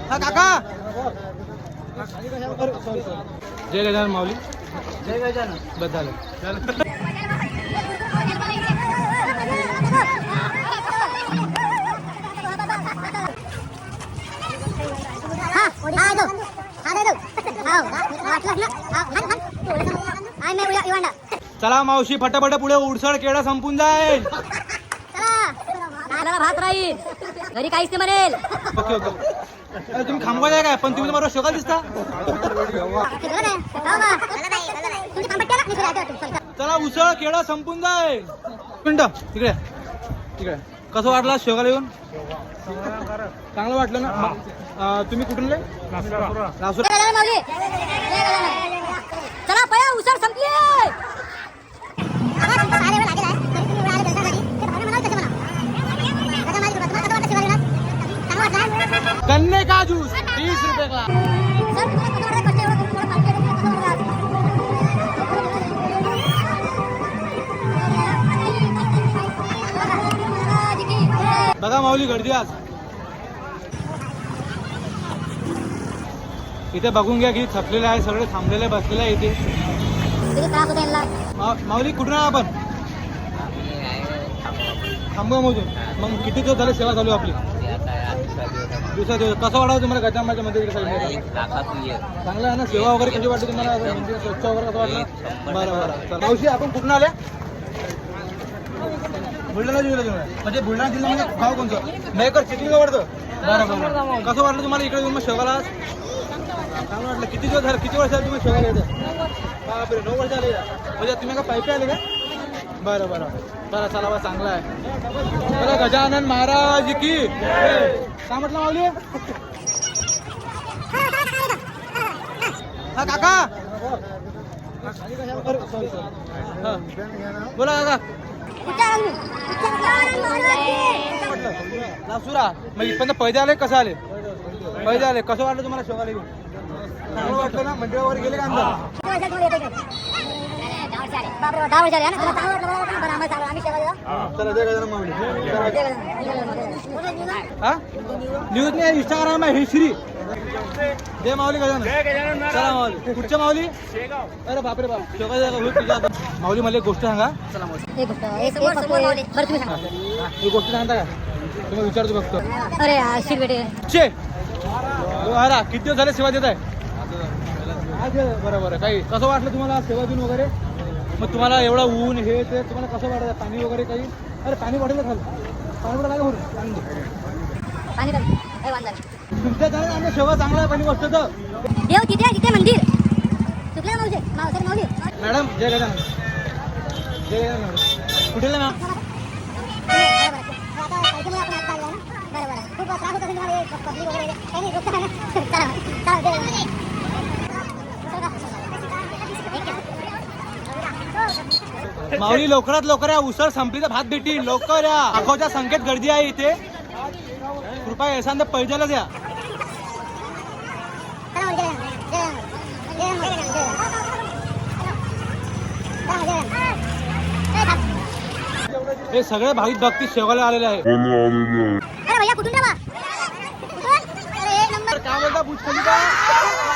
हा काका जय गजानन माऊली जय गजानन बस झालं चला मावशी फटाफट पुढे उडसळ केळं संपून जाईल भात राहील घरी काहीच नाही म्हणेल. ओके ओके तुम्ही थांबवायचं काय पण तुम्ही बरोबर शोका दिसता चला उसळ केळं संपून जाईल मिनटं तिकडे तिकडे कसं वाटलं शेवगाला येऊन चांगलं वाटलं ना तुम्ही कुठून चला पया उसळ संपली गन्ने का जूस 30 रुपये का बघा माऊली गर्दी आज इथे बघून घ्या की थकलेले आहे सगळे थांबलेले बसलेले आहे इथे माऊली कुठून आहे आपण थांबवा मधून मग किती दिवस झाले सेवा चालू आपली दुसरा दिवस कसं वाटावं तुम्हाला गजामाच्या मंदिर चांगलं आहे ना सेवा वगैरे कशी वाटते तुम्हाला मंदिर स्वच्छ वगैरे असं वाटलं बरं बरं मावशी आपण कुठून आल्या बुलढाणा जिल्हा म्हणजे बुलढाणा जिल्ह्यामध्ये गाव कोणतं मेकर चिखली आवडतं बरं बरं कसं वाटलं तुम्हाला इकडे येऊन मग शेवगाला चांगलं वाटलं किती दिवस झालं किती वर्ष झालं तुम्ही शेवगाला येतं बापरे 9 वर्ष आले म्हणजे तुम्ही का पायपे आले का बरं बरं बरं चला बा चांगलं आहे बरं गजानन महाराज की काय म्हटलं माऊली हा काका बोला काका लासुरा मग इथपर्यंत पैसे आले कसं आले पैसे आले कसं वाटलं तुम्हाला शोगाला येऊन चांगलं वाटलं ना मंदिरावर गेले का अंदर न्यूज नाही इंस्टाग्राम आहे हे श्री जय माऊली गजानन चला माऊली कुठच्या माऊली अरे बापरे बाप माऊली मला एक गोष्ट सांगा चला एक गोष्ट सांगता का तुम्ही विचारतो बघतो अरे शिरबेटे किती दिवस झाले सेवा देत आहे बरं काही कसं वाटलं तुम्हाला सेवा देऊन वगैरे मग तुम्हाला एवढा ऊन हे ते तुम्हाला कसं वाटतं पाणी वगैरे काही अरे पाणी वाटेल खाल पाणी वाटायला भरून पाणी तुमच्या चांगलं आमच्या सेवा चांगला आहे पाणी गोष्ट तर देव तिथे मंदिर चुकलं मावशी मॅडम जय गजानन जय गजानन कुठे मॅम माऊली लवकरात लवकर या उसळ संपली तर भात भेटी लवकर या अखोच्या संख्येत गर्दी आहे इथे कृपया एसांद पैजाला द्या हे सगळे भाविक भक्ती सेवाला आलेले आहे काय बोलता बुज खलिफा